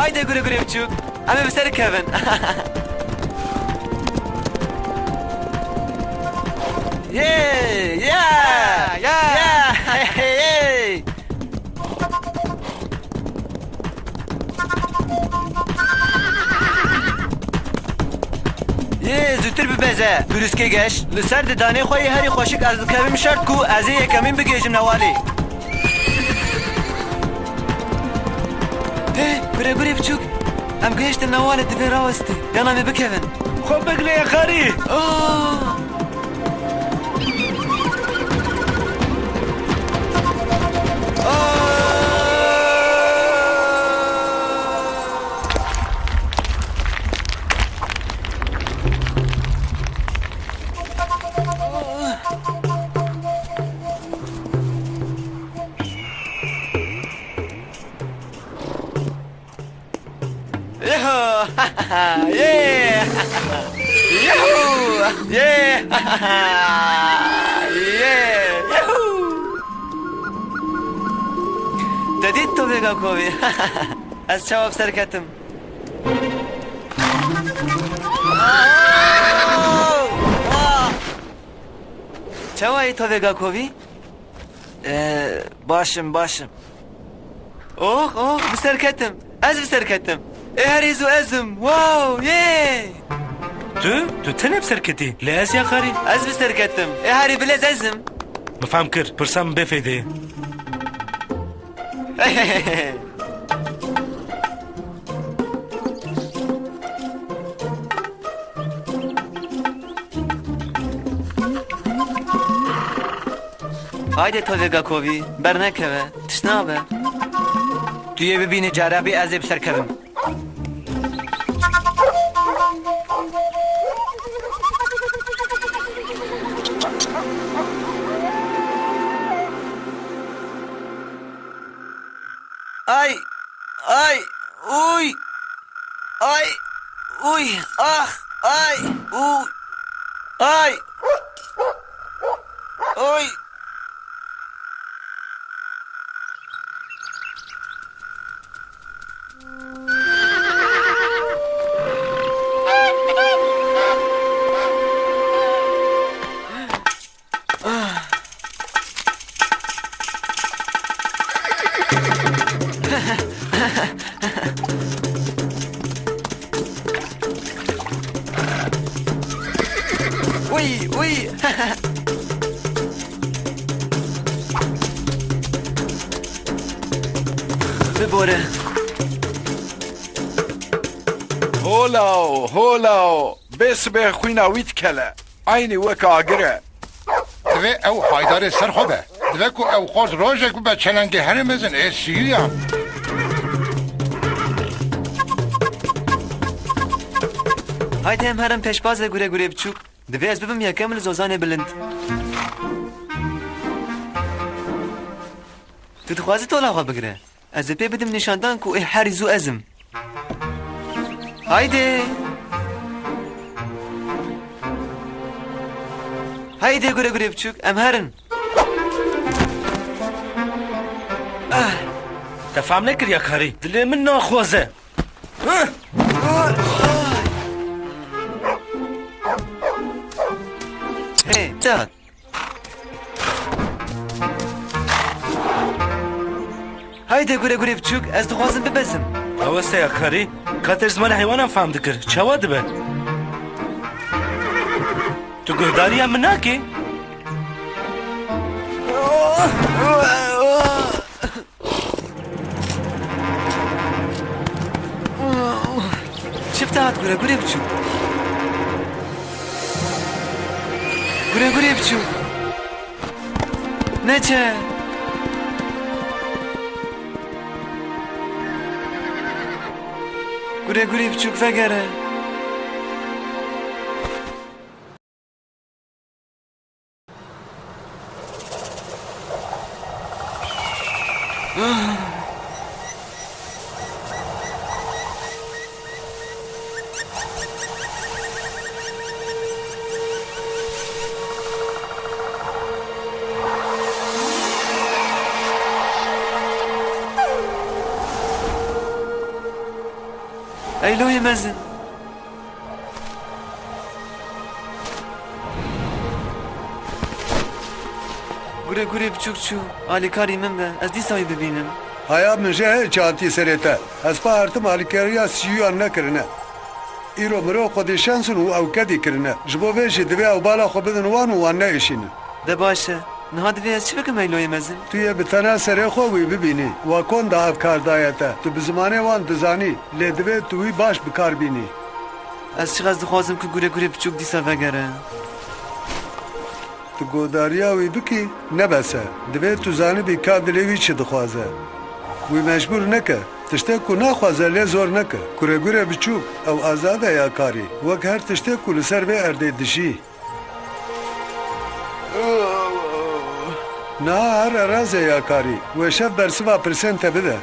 Haydi gure gure bçuk. Ama bir Kevin. Yeah, yeah, yeah, hey. Yeah, zütür bir beze. Pürüske geç. Lüser de dane khoyi heri khoşik az kevim şart ku az Yekemin bigejim nevali. Hey, gure gure bçuk. Am geçtim nevali dibe ravasti. Yana me bikevin. Khob bekle Yakarî. Yeah! Yahoo! Yeah! Yeah! Yahoo! Dedit to vega kovi. Az cevap serketim. Çavayı to vega kovi? Başım. Oh, bir serketim. Az bir serketim. Ehrizu ezim. Wow, yeah! Tu tenep serketî. Lê ez Yakarî. Az bir serketim. Ehri bilez ezim. Mifhem kir. Pirsam bêfêdê. Haydi to vega kovi. Bernekeve. Tişnabe. Tu yê bibînî cara bê ez ê bi ser kevim. Ay, uy, ah, ay, uy, ay, uy. Uy. Bibore. هولاو بس به خوینا ویت کله عینی وک آگره دوی او حیدار سر خوبه دوی که او خود روژه که به چلنگه هرمزن ایسیوی هم Haydi hem herem peşbazla gure bçuk. Divê ez bibim Yekemil zozanê bilind. Tu dixwazî tola xwe bigire. Ez ê pê bidim nîşandan ku ê herî zû ezim. Haydi. Haydi gure bçuk. Em herin. Te fehm nekir Yakarî. Dilê min naxwaze. Hey, çat. Haydi gure bçuk. Ez dixwazim bibezim. Aweste Yakarî. Kater zmanê heywanan fehm dikir. Çawa dibe? Tu guhdariya min nakî? Çift hat gure bçuk. Gure bçuk. Neçe? Gure bçuk vegere. ایلوی مزن گوره گوره بچوک چو آلیکاری من به از دیسایی ببینم هیا من جه چانتی سرته از پا هرتم آلیکاریا سیوان نکرنه ایرو مرو خودی شانسون و او کدی کرنه جبو ویجی دوی او بالا خو بدن وان نایشینه ده باشه نها دوی از چی بکم ایلوی مزن توی بتنه سره خوی ببینی و کن ده افکار دایته تو بزمانه وان دزانی لی دوی توی باش بکار بینی از چقدر دخوازم که گوره گوره بچوک دیسا وگره تو گوداریا وی بکی نبسه دوی تو زانی بی که دلیوی چی دخوازه وی مجبور نکه تشته کو نخوازه لی زور نکه کوره گوره بچوک او آزاده یاکاری وک هر تشته کو لسر بی ارده دشی نه هر ارازه یاکاری و شب برسوا پرسنت بده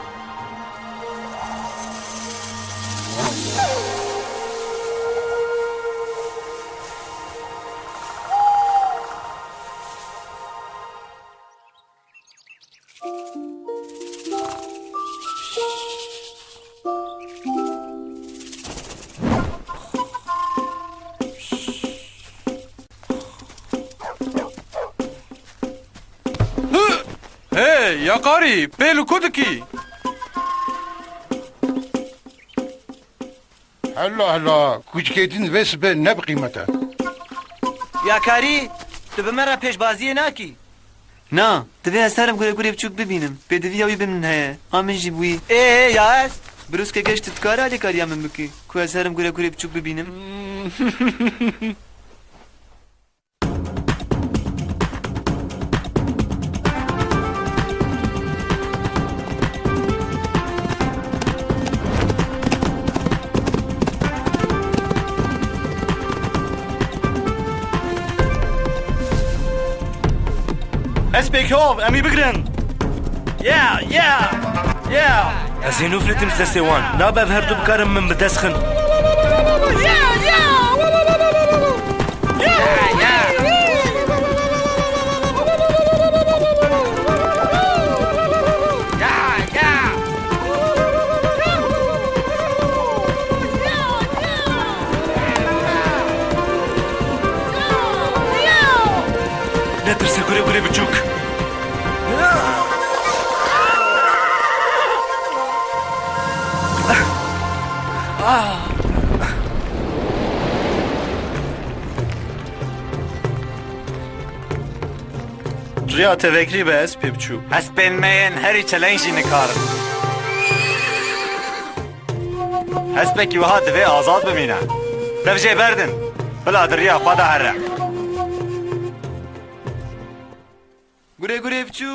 Yakarî pêlû ku dikî هلا کوچکیدین وس به نب قیمته یاکاری تو به من را پیش بازیه ناکی نه دوی از سرم گوره گوره بچوک ببینم به دوی اوی بمن هیا آمن جی بوی یاس بروز که گشت تکاره آلیکاری آمن بکی که از سرم گوره گوره بچوک ببینم اسبك هوف امي بقرن يا ازينو فلتم سلسيوان نابا بهردو بكارم من بتسخن لا ترسى قريب قريب تشوك ریا تفکری به اسب بچو اسبلمن هری چلنجی نکارن اسبکی وها دوی آزاد بمینه دفجه بردن بلا دریا خواده هره گوره گوره بچو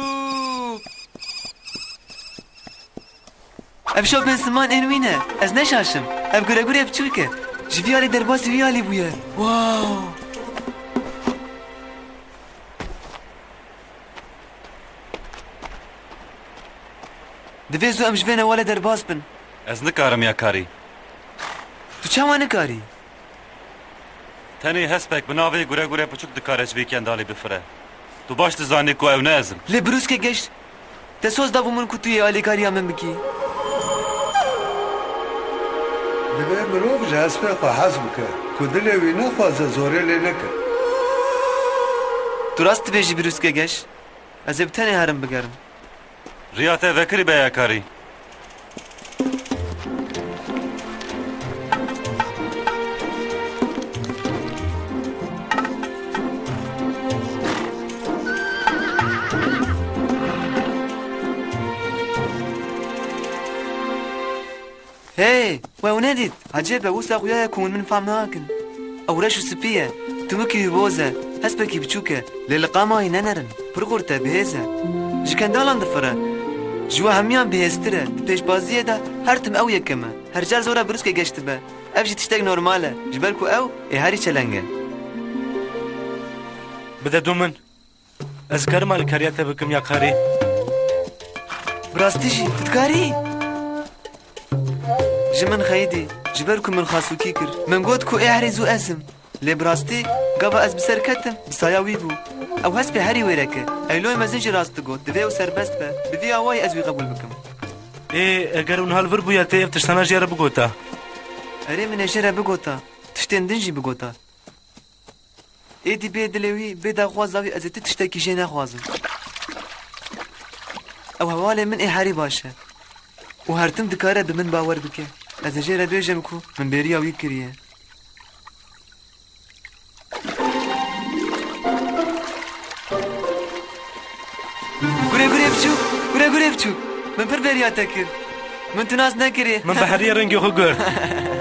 افشو بن سمان انوینه از نشاشم اف گوره گوره بچو که جویالی در باسی ویالی بویه واو دوی زو ام جوینه والا در باز بن از نکارم یاکاری تو چه ما نکاری؟ تنی هسپک بناوی گوره گوره پچوک دکارش ویکندالی بفره تو باش تزانی کو او نازم لی بروز که گشت تسوز دابو من که توی آلیکاری همین بکی دوی مروف جاسپه خو حزم که کدلی وی نخوازه زوره لی نکه تو راست بیجی بروز که گشت از ابتنی هرم بگرم ریا تفکری به یاکاری هی و ندید عجبه وسا خویا يكون من فهم هاكن او رشو سبيه تمكي بوزه هسبكي بچوكه للقامه يننرن برغورته بهزه جكندالان دفره جوا هميان بهستره پیش بازیه ده هر تم او يكمه هر جال زورا بروسكه گشت به افجي تشتاق نورماله جبالكو او هاري چلنگه بده دومن اذكر مال كارياته بكم ياكاري براستيجي تتكاري جمن خيدي جبالكم من خاصوكي كر من قوتكو اعرزو اسم لي براستي قبا از بسر كتم بسايا ويبو او هس بهاري ويركه ايلوي مازنجي راست قوت دفي وسربست به بدي اواي ازوي قبول بكم ايه اگر اون هالور بو ياتي افتشتنا جيره بگوتا اري من اشرا بگوتا تشتن دنجی بگوتا ایدی بی دلوی بی دا خوازاوی از تشتکی جه نخوازم او حواله من احاری باشه و هرتم دکاره به من باور بکه از جه بیجم کو من بریا وی کریه گوره بچوک من پر بریا تکر من تو ناز نکری من بحری رنگی خو گرد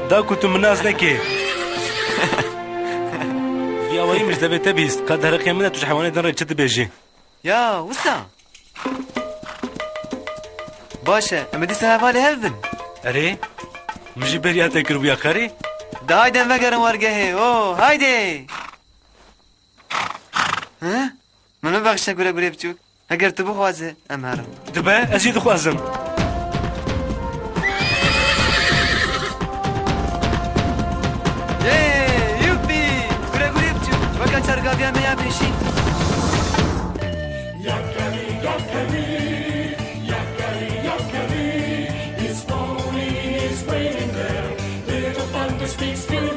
دا کتو من ناز نکی في أوائي مش دبي تبيست قد هرقيا منها توش حواني دن ريتشت بيجي يا وسا باشا اما دي سهفالي هفن أري مجي بريا تكر ويا كاري دا هايدي مقرم ورقه اوه هايدي ها منو بخشا قوله بچوك اگر تو بخوازه ام هرم دبا أزيد خوازم سرگاویا میا پیشی Yakarî, Yakarî, his pony is waiting there. Little thunder speaks through